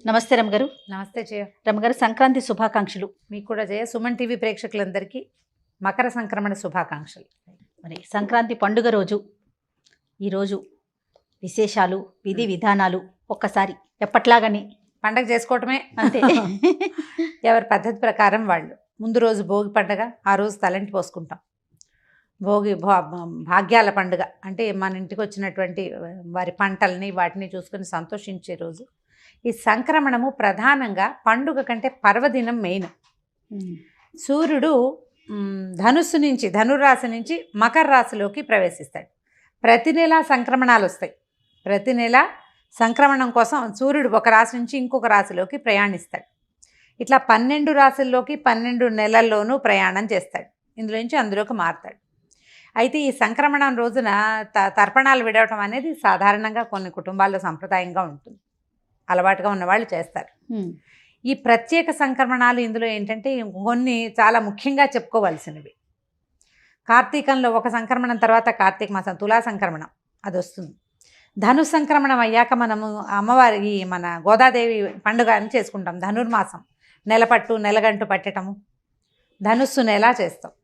నమస్తే రమగారు. నమస్తే జయ. రమగారు, సంక్రాంతి శుభాకాంక్షలు. మీకు కూడా జయ. సుమన్ టీవీ ప్రేక్షకులందరికీ మకర సంక్రమణ శుభాకాంక్షలు. మరి సంక్రాంతి పండుగ రోజు ఈరోజు విశేషాలు, విధి విధానాలు ఒక్కసారి ఎప్పట్లాగని పండగ చేసుకోవటమే అంతే. ఎవరి పద్ధతి ప్రకారం వాళ్ళు. ముందు రోజు భోగి పండగ, ఆ రోజు తలంటి పోసుకుంటాం. భోగి భాగ్యాల పండుగ అంటే మన ఇంటికి వచ్చినటువంటి వారి పంటల్ని వాటిని చూసుకొని సంతోషించే రోజు. ఈ సంక్రమణము ప్రధానంగా పండుగ కంటే పర్వదినం మెయిన్. సూర్యుడు ధనురాశి నుంచి మకర రాశిలోకి ప్రవేశిస్తాడు. ప్రతి నెల సంక్రమణాలు వస్తాయి. ప్రతి నెల సంక్రమణం కోసం సూర్యుడు ఒక రాశి నుంచి ఇంకొక రాశిలోకి ప్రయాణిస్తాడు. ఇట్లా 12 రాశుల్లోకి 12 నెలల్లోనూ ప్రయాణం చేస్తాడు. ఇందులో నుంచి అందులోకి మారుతాడు. అయితే ఈ సంక్రమణం రోజున తర్పణాలు విడవటం అనేది సాధారణంగా కొన్ని కుటుంబాల్లో సంప్రదాయంగా ఉంటుంది. అలవాటుగా ఉన్నవాళ్ళు చేస్తారు. ఈ ప్రత్యేక సంక్రమణాలు ఇందులో ఏంటంటే కొన్ని చాలా ముఖ్యంగా చెప్పుకోవాల్సినవి. కార్తీకంలో ఒక సంక్రమణం తర్వాత కార్తీక మాసం తులా సంక్రమణం అది వస్తుంది. ధను సంక్రమణం అయ్యాక మనము అమ్మవారి మన గోదాదేవి పండుగ అని చేసుకుంటాం. ధనుర్మాసం నెలపట్టు నెలగంటు పట్టటము, ధనుస్సు నెల చేస్తాం.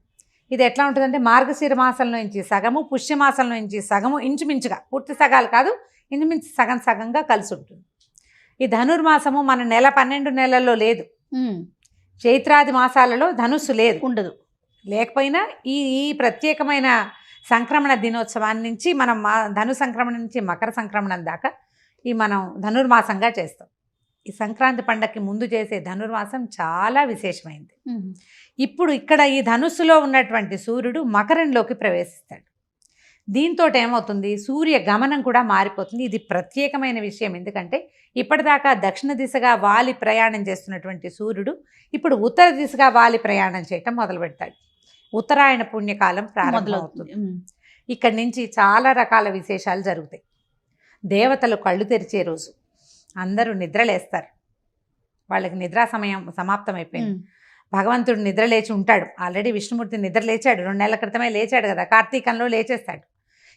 ఇది ఎట్లా ఉంటుందంటే మార్గశిర మాసంలో నుంచి సగము, పుష్యమాసంలో నుంచి సగము, ఇంచుమించుగా పూర్తి సగాలు కాదు, ఇంచుమించు సగం సగంగా కలిసి ఉంటుంది. ఈ ధనుర్మాసము మన 12 నెలల్లో లేదు. చైత్రాది మాసాలలో ధనుస్సు లేదు, ఉండదు. లేకపోయినా ఈ ప్రత్యేకమైన సంక్రమణ దినోత్సవాన్ని నుంచి మనం ధను సంక్రమణ నుంచి మకర సంక్రమణం దాకా ఈ మనం ధనుర్మాసంగా చేస్తాం. ఈ సంక్రాంతి పండగకి ముందు చేసే ధనుర్మాసం చాలా విశేషమైంది. ఇప్పుడు ఇక్కడ ఈ ధనుస్సులో ఉన్నటువంటి సూర్యుడు మకరంలోకి ప్రవేశిస్తాడు. దీంతో ఏమవుతుంది, సూర్య గమనం కూడా మారిపోతుంది. ఇది ప్రత్యేకమైన విషయం. ఎందుకంటే ఇప్పటిదాకా దక్షిణ దిశగా వాలి ప్రయాణం చేస్తున్నటువంటి సూర్యుడు ఇప్పుడు ఉత్తర దిశగా వాలి ప్రయాణం చేయటం మొదలు పెడతాడు. ఉత్తరాయణ పుణ్యకాలం ప్రారంభమవుతుంది. ఇక్కడి నుంచి చాలా రకాల విశేషాలు జరుగుతాయి. దేవతలు కళ్ళు తెరిచే రోజు. అందరూ నిద్రలేస్తారు. వాళ్ళకి నిద్రా సమయం సమాప్తం అయిపోయింది. భగవంతుడు నిద్ర లేచి ఉంటాడు. ఆల్రెడీ విష్ణుమూర్తి నిద్ర లేచాడు. 2 నెలల క్రితమే లేచాడు కదా, కార్తీకంలో లేచేస్తాడు.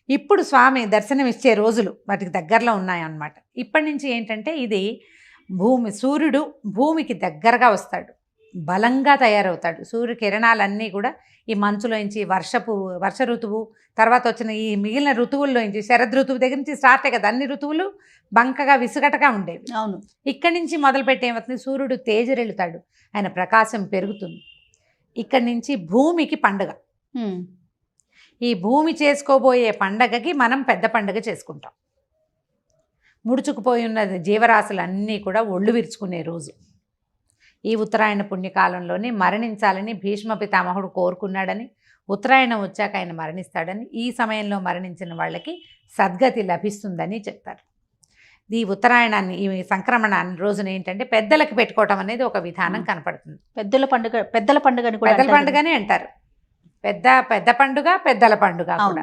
ఇప్పుడు స్వామి దర్శనం ఇచ్చే రోజులు వాటికి దగ్గరలో ఉన్నాయన్నమాట. ఇప్పటి నుంచి ఏంటంటే ఇది సూర్యుడు భూమికి దగ్గరగా వస్తాడు, బలంగా తయారవుతాడు. సూర్య కిరణాలన్నీ కూడా ఈ మంచులోంచి వర్ష ఋతువు తర్వాత వచ్చిన ఈ మిగిలిన ఋతువుల్లోంచి శరద్ ఋతువు దగ్గర నుంచి స్టార్ట్ అయ్యి కదా, అన్ని ఋతువులు బంకగా విసుగటగా ఉండేవి. అవును. ఇక్కడి నుంచి మొదలుపెట్టి ఏమవుతుంది, సూర్యుడు తేజరెళ్తాడు, ఆయన ప్రకాశం పెరుగుతుంది. ఇక్కడి నుంచి భూమికి పండుగ. ఈ భూమి చేసుకోబోయే పండగకి మనం పెద్ద పండుగ చేసుకుంటాం. ముడుచుకుపోయి ఉన్న జీవరాశులన్నీ కూడా ఒళ్ళు విరుచుకునే రోజు. ఈ ఉత్తరాయణ పుణ్యకాలంలోనే మరణించాలని భీష్మ పితామహుడు కోరుకున్నాడని, ఉత్తరాయణం వచ్చాక ఆయన మరణిస్తాడని, ఈ సమయంలో మరణించిన వాళ్ళకి సద్గతి లభిస్తుందని చెప్తారు. ఈ ఉత్తరాయణాన్ని ఈ సంక్రమణాన్ని రోజున ఏంటంటే పెద్దలకు పెట్టుకోవటం అనేది ఒక విధానం కనపడుతుంది. పెద్దల పండుగని అంటారు. పెద్ద పండుగ, పెద్దల పండుగ కూడా.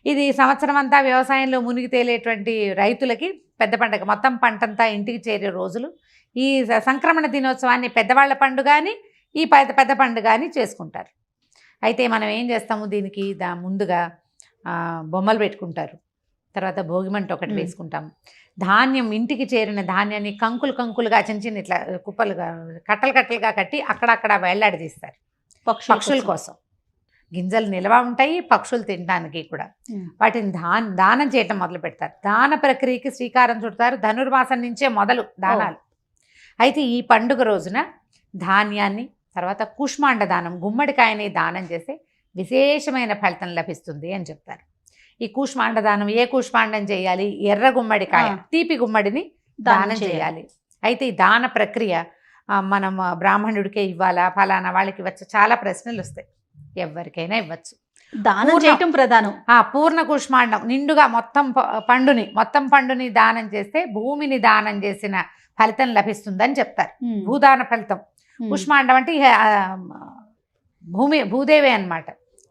ఇది సంవత్సరం అంతా వ్యవసాయంలో మునిగి తేలేటువంటి రైతులకి పెద్ద పండుగ. మొత్తం పంటంతా ఇంటికి చేరే రోజులు. ఈ సంక్రమణ దినోత్సవాన్ని పెద్దవాళ్ళ పండుగ అని, ఈ పెద్ద పండుగ అని చేసుకుంటారు. అయితే మనం ఏం చేస్తాము, దీనికి ముందుగా బొమ్మలు పెట్టుకుంటారు. తర్వాత భోగిమంట ఒకటి వేసుకుంటాము. ధాన్యం, ఇంటికి చేరిన ధాన్యాన్ని కంకులుగా చిన్న ఇట్లా కుప్పలుగా కట్టలుగా కట్టి అక్కడక్కడ వేళ్లాడదీస్తారు పక్షుల కోసం. గింజలు నిల్వ ఉంటాయి, పక్షులు తినడానికి కూడా. వాటిని దానం చేయటం మొదలు పెడతారు. దాన ప్రక్రియకి శ్రీకారం చుడతారు. ధనుర్మాసం నుంచే మొదలు దానాలు. అయితే ఈ పండుగ రోజున ధాన్యాన్ని, తర్వాత కూష్మాండ దానం, గుమ్మడికాయని దానం చేస్తే విశేషమైన ఫలితం లభిస్తుంది అని చెప్తారు. ఈ కూష్మాండ దానం ఏ కూష్మాండం చేయాలి, ఎర్ర గుమ్మడికాయ, తీపి గుమ్మడిని దానం చేయాలి. అయితే ఈ దాన ప్రక్రియ మనం బ్రాహ్మణుడికే ఇవ్వాలా, ఫలానా వాళ్ళకి ఇవ్వచ్చు, చాలా ప్రశ్నలు వస్తాయి. ఎవరికైనా ఇవ్వచ్చు. దానం చేయటం ప్రధానం. పూర్ణ కూష్మాండం నిండుగా మొత్తం పండుని దానం చేస్తే భూమిని దానం చేసిన ఫలితం లభిస్తుందని చెప్తారు. భూదాన ఫలితం. కూష్మాండం అంటే భూదేవి అన్నమాట.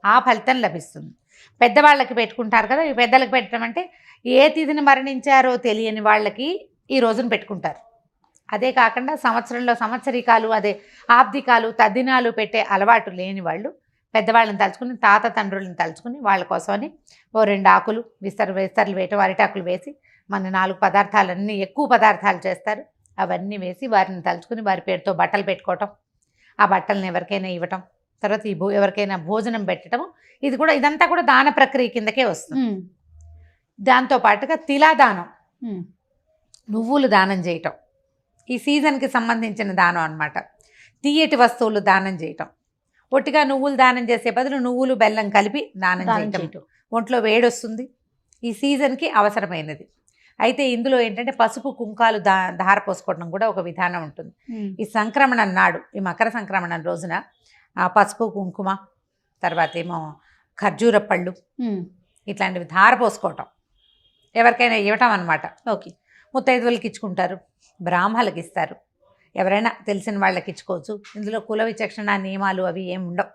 ఆ ఫలితం లభిస్తుంది. పెద్దవాళ్ళకి పెట్టుకుంటారు కదా. ఈ పెద్దలకు పెట్టడం అంటే ఏ తిథిని మరణించారో తెలియని వాళ్ళకి ఈ రోజున పెట్టుకుంటారు. అదే కాకుండా సంవత్సరంలో సంవత్సరికాలు, అదే ఆబ్దికాలు, తద్దినాలు పెట్టే అలవాటు లేని వాళ్ళు పెద్దవాళ్ళని తలుచుకుని, తాత తండ్రులను తలుచుకుని వాళ్ళ కోసమని 2 ఆకులు విస్తర్లు వేయటం, అరిటాకులు వేసి మన 4 పదార్థాలన్నీ ఎక్కువ పదార్థాలు చేస్తారు. అవన్నీ వేసి వారిని తలుచుకుని వారి పేరుతో బట్టలు పెట్టుకోవటం, ఆ బట్టలను ఎవరికైనా ఇవ్వటం, తర్వాత ఎవరికైనా భోజనం పెట్టడం, ఇదంతా కూడా దాన ప్రక్రియ కిందకే వస్తుంది. దాంతో పాటుగా తిలాదానం, నువ్వులు దానం చేయటం, ఈ సీజన్కి సంబంధించిన దానం అన్నమాట. తీయటి వస్తువులు దానం చేయటం, ఒట్టిగా నువ్వులు దానం చేసే బదులు నువ్వులు బెల్లం కలిపి దానం చేయటం. ఒంట్లో వేడొస్తుంది, ఈ సీజన్కి అవసరమైనది. అయితే ఇందులో ఏంటంటే పసుపు కుంకాలు ధార పోసుకోవడం కూడా ఒక విధానం ఉంటుంది. ఈ సంక్రమణం నాడు, ఈ మకర సంక్రమణం రోజున పసుపు కుంకుమ, తర్వాత ఏమో ఖర్జూర పళ్ళు ఇట్లాంటివి ధార పోసుకోవటం, ఎవరికైనా ఇవ్వటం అన్నమాట. ఓకే. ముత్తైదువులకి ఇచ్చుకుంటారు, బ్రాహ్మణులకి ఇస్తారు, ఎవరైనా తెలిసిన వాళ్ళకి ఇచ్చుకోవచ్చు. ఇందులో కుల విచక్షణ నియమాలు అవి ఏమి ఉండవు.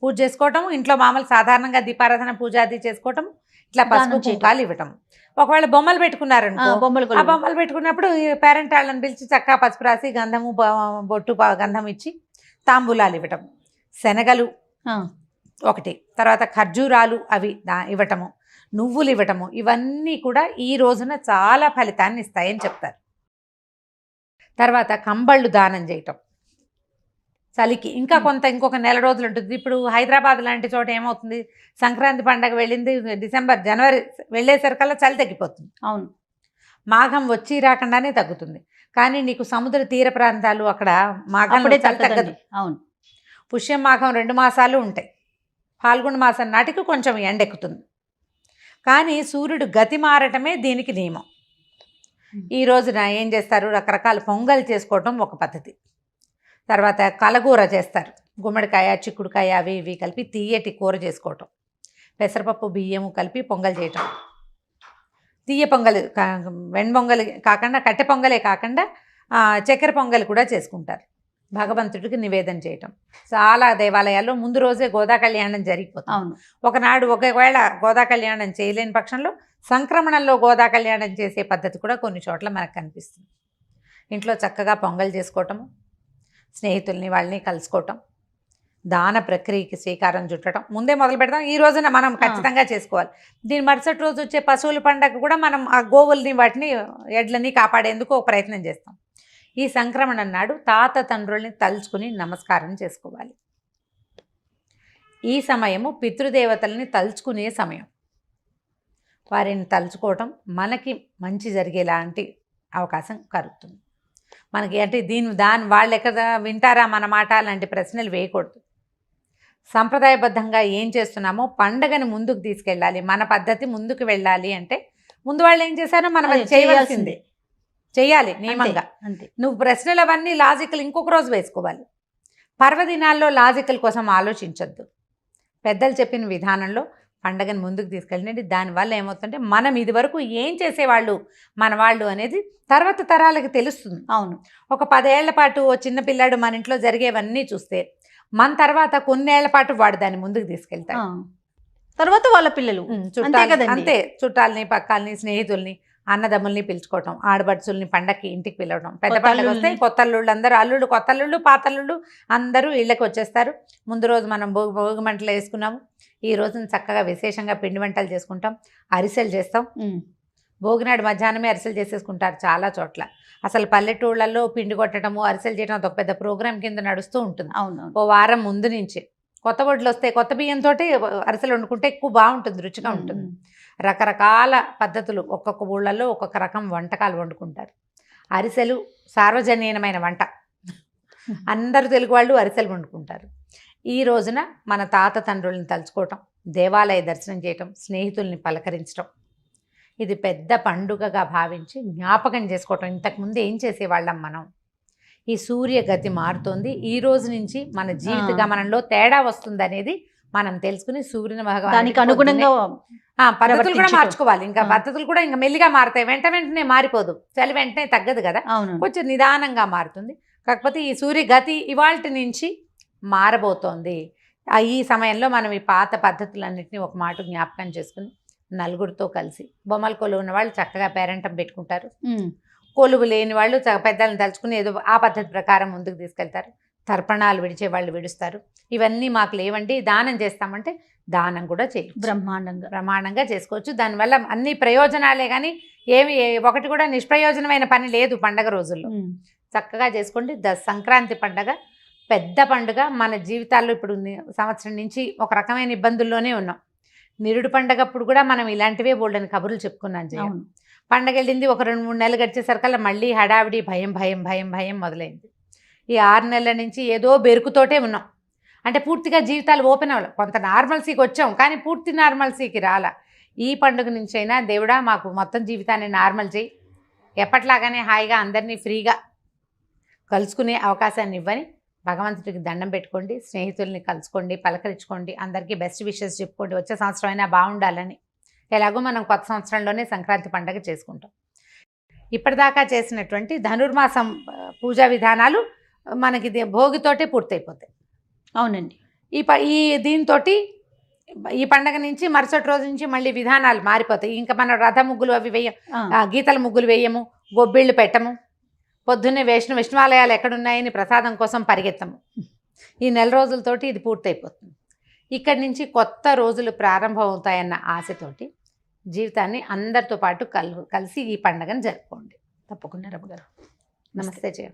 పూజ చేసుకోవటం, ఇంట్లో మామూలు సాధారణంగా దీపారాధన పూజ అది చేసుకోవటం, ఇట్లా పసుపు కుంకాలు ఇవ్వటం. ఒకవేళ బొమ్మలు పెట్టుకున్నారనుకో, ఆ బొమ్మలు పెట్టుకున్నప్పుడు పేరెంట్ వాళ్ళని పిలిచి చక్కగా పసుపు రాసి గంధము బొట్టు గంధం ఇచ్చి తాంబూలాలు ఇవ్వటం. శనగలు ఒకటి, తర్వాత ఖర్జూరాలు అవి ఇవ్వటము, నువ్వులు ఇవ్వటము, ఇవన్నీ కూడా ఈ రోజున చాలా ఫలితాన్ని ఇస్తాయని చెప్తారు. తర్వాత కంబళ్ళు దానం చేయటం చలికి. ఇంకా ఇంకొక నెల రోజులు ఉంటుంది. ఇప్పుడు హైదరాబాద్ లాంటి చోట ఏమవుతుంది, సంక్రాంతి పండగ వెళ్ళింది డిసెంబర్ జనవరి వెళ్ళేసరికల్లా చలి తగ్గిపోతుంది. అవును, మాఘం వచ్చి రాకుండానే తగ్గుతుంది. కానీ నీకు సముద్ర తీర ప్రాంతాలు అక్కడ మాఘం తగ్గదు. అవును, పుష్యం మాఘం 2 మాసాలు ఉంటాయి. ఫాల్గుణ మాసం నాటికి కొంచెం ఎండెక్కుతుంది. కానీ సూర్యుడు గతి మారటమే దీనికి నియమం. ఈ రోజున ఏం చేస్తారు, రకరకాల పొంగల్ చేసుకోవటం ఒక పద్ధతి. తర్వాత కలగూర చేస్తారు, గుమ్మడికాయ చిక్కుడుకాయ అవి ఇవి కలిపి తీయటి కూర చేసుకోవటం, పెసరపప్పు బియ్యము కలిపి పొంగల్ చేయటం. తీయ పొంగల్ వెణ్ పొంగల్ కాకుండా కట్టె పొంగలే కాకుండా చక్కెర పొంగల్ కూడా చేసుకుంటారు. భగవంతుడికి నివేదన చేయటం. చాలా దేవాలయాల్లో ముందు రోజే గోదా కళ్యాణం జరిగిపోతుంది. అవును, ఒకనాడు ఒకవేళ గోదా కళ్యాణం చేయలేని పక్షంలో సంక్రమణంలో గోదా కళ్యాణం చేసే పద్ధతి కూడా కొన్ని చోట్ల మనకు కనిపిస్తుంది. ఇంట్లో చక్కగా పొంగల్ చేసుకోవటము, స్నేహితుల్ని వాళ్ళని కలుసుకోవటం, దాన ప్రక్రియకి శ్రీకారం చుట్టడం ముందే మొదలు పెడతాం. ఈ రోజున మనం ఖచ్చితంగా చేసుకోవాలి. దీని మరుసటి రోజు వచ్చే పశువుల పండగ కూడా మనం ఆ గోవుల్ని వాటిని ఎడ్లని కాపాడేందుకు ఒక ప్రయత్నం చేస్తాం. ఈ సంక్రమణం నాడు తాత తండ్రుల్ని తలుచుకుని నమస్కారం చేసుకోవాలి. ఈ సమయము పితృదేవతల్ని తలుచుకునే సమయం. వారిని తలుచుకోవటం మనకి మంచి జరిగేలాంటి అవకాశం కలుగుతుంది. మనకి అంటే దాని వాళ్ళు ఎక్కడ వింటారా మన మాట అలాంటి ప్రశ్నలు వేయకూడదు. సంప్రదాయబద్ధంగా ఏం చేస్తున్నామో పండగని ముందుకు తీసుకెళ్ళాలి. మన పద్ధతి ముందుకు వెళ్ళాలి అంటే ముందు వాళ్ళు ఏం చేశారో మనం అది చేయవలసిందే, చెయ్యాలి నియమంగా. నువ్వు ప్రశ్నలు అవన్నీ లాజికల్ ఇంకొక రోజు వేసుకోవాలి. పర్వదినాల్లో లాజికల్ కోసం ఆలోచించొద్దు. పెద్దలు చెప్పిన విధానంలో పండగని ముందుకు తీసుకెళ్ళండి. దానివల్ల ఏమవుతుందంటే మనం ఇది వరకు ఏం చేసేవాళ్ళు మన వాళ్ళు అనేది తర్వాత తరాలకి తెలుస్తుంది. అవును, ఒక 10 ఏళ్ల పాటు ఓ చిన్న పిల్లాడు మన ఇంట్లో జరిగేవన్నీ చూస్తే మన తర్వాత కొన్నేళ్ల పాటు వాడు దాన్ని ముందుకు తీసుకెళ్తాడు. తర్వాత వాళ్ళ పిల్లలు అంతే, చుట్టాలని పక్కాలని స్నేహితుల్ని అన్నదమ్ముల్ని పిలుచుకోవటం, ఆడబడుచుల్ని పండక్కి ఇంటికి పిలవడం. పెద్ద పండుగ వస్తే కొత్త అల్లుళ్ళు అందరూ, అల్లుళ్ళు కొత్త అల్లుళ్ళు పాత అల్లుళ్ళు అందరూ ఇళ్ళకి వచ్చేస్తారు. ముందు రోజు మనం భోగి మంటలు వేసుకున్నాము. ఈ రోజున చక్కగా విశేషంగా పిండి వంటలు చేసుకుంటాం, అరిసెలు చేస్తాం. భోగినాడు మధ్యాహ్నమే అరిసెలు చేసేసుకుంటారు చాలా చోట్ల. అసలు పల్లెటూళ్ళల్లో పిండి కొట్టడము అరిసెలు చేయడం ఒక పెద్ద ప్రోగ్రాం కింద నడుస్తూ ఉంటుంది. అవును, ఓ వారం ముందు నుంచి కొత్త వడ్లు వస్తాయి, కొత్త బియ్యంతో అరిసెలు వండుకుంటే ఎక్కువ బాగుంటుంది, రుచిగా ఉంటుంది. రకరకాల పద్ధతులు, ఒక్కొక్క ఊళ్ళల్లో ఒక్కొక్క రకం వంటకాలు వండుకుంటారు. అరిసెలు సార్వజనీయమైన వంట, అందరూ తెలుగు వాళ్ళు అరిసెలు వండుకుంటారు. ఈ రోజున మన తాత తండ్రుల్ని తలుచుకోవటం, దేవాలయ దర్శనం చేయటం, స్నేహితుల్ని పలకరించడం, ఇది పెద్ద పండుగగా భావించి జ్ఞాపకం చేసుకోవటం. ఇంతకుముందు ఏం చేసేవాళ్ళం మనం. ఈ సూర్యగతి మారుతోంది, ఈ రోజు నుంచి మన జీవిత గమనంలో తేడా వస్తుంది అనేది మనం తెలుసుకుని సూర్యుని దానికి అనుగుణంగా పద్ధతులు కూడా మార్చుకోవాలి. ఇంకా పద్ధతులు కూడా ఇంకా మెల్లిగా మారుతాయి, వెంటనే మారిపోదు. చలి వెంటనే తగ్గదు కదా, కొంచెం నిదానంగా మారుతుంది. కాకపోతే ఈ సూర్యగతి ఇవాల్టి నుంచి మారబోతోంది. ఈ సమయంలో మనం ఈ పాత పద్ధతులన్నింటినీ ఒక మాట జ్ఞాపకం చేసుకుని నలుగురితో కలిసి, బొమ్మల కొలువు ఉన్న వాళ్ళు చక్కగా పేరంటం పెట్టుకుంటారు, కొలువు లేని వాళ్ళు పెద్దలను తలుచుకుని ఏదో ఆ పద్ధతి ప్రకారం ముందుకు తీసుకెళ్తారు. తర్పణాలు విడిచే వాళ్ళు విడుస్తారు. ఇవన్నీ మాకు లేవండి, దానం చేస్తామంటే దానం కూడా చేయొచ్చు, బ్రహ్మాండంగా చేసుకోవచ్చు. దానివల్ల అన్ని ప్రయోజనాలే కానీ ఒకటి కూడా నిష్ప్రయోజనమైన పని లేదు పండగ రోజుల్లో. చక్కగా చేసుకోండి. సంక్రాంతి పండగ పెద్ద పండుగ. మన జీవితాల్లో ఇప్పుడు సంవత్సరం నుంచి ఒక రకమైన ఇబ్బందుల్లోనే ఉన్నాం. నిరుడు పండగప్పుడు కూడా మనం ఇలాంటివే బోల్డని కబుర్లు చెప్పుకున్నాం. పండగ వెళ్ళింది, ఒక 2-3 నెలలు గడిచేసరికల్లా మళ్ళీ హడావిడి భయం భయం భయం భయం మొదలైంది. ఈ 6 నెలల నుంచి ఏదో బెరుకుతోటే ఉన్నాం. అంటే పూర్తిగా జీవితాలు ఓపెన్ అవ్వాలి. కొంత నార్మల్సీకి వచ్చాం కానీ పూర్తి నార్మల్సీకి రాలా. ఈ పండుగ నుంచి అయినా దేవుడా మాకు మొత్తం జీవితాన్ని నార్మల్ చేయి, ఎప్పట్లాగానే హాయిగా అందరినీ ఫ్రీగా కలుసుకునే అవకాశాన్ని ఇవ్వని భగవంతుడికి దండం పెట్టుకోండి. స్నేహితుల్ని కలుసుకోండి, పలకరించుకోండి, అందరికీ బెస్ట్ విషెస్ చెప్పుకోండి. వచ్చే సంవత్సరం అయినా బాగుండాలని. ఎలాగో మనం కొత్త సంవత్సరంలోనే సంక్రాంతి పండుగ చేసుకుంటాం. ఇప్పటిదాకా చేసినటువంటి ధనుర్మాసం పూజా విధానాలు మనకి భోగితోటే పూర్తయిపోతాయి. అవునండి. ఈ దీంతో ఈ పండగ నుంచి మరుసటి రోజు నుంచి మళ్ళీ విధానాలు మారిపోతాయి. ఇంకా మనం రథ ముగ్గులు అవి గీతల ముగ్గులు వేయము, గొబ్బిళ్ళు పెట్టము, పొద్దున్నే విష్ణువాలయాలు ఎక్కడున్నాయని ప్రసాదం కోసం పరిగెత్తము. ఈ నెల రోజులతోటి ఇది పూర్తయిపోతుంది. ఇక్కడి నుంచి కొత్త రోజులు ప్రారంభం అవుతాయన్న ఆశతోటి జీవితాన్ని అందరితో పాటు కలిసి ఈ పండుగను జరుపుకోండి. తప్పకుండా రమ్మ గారు. నమస్తే జయ.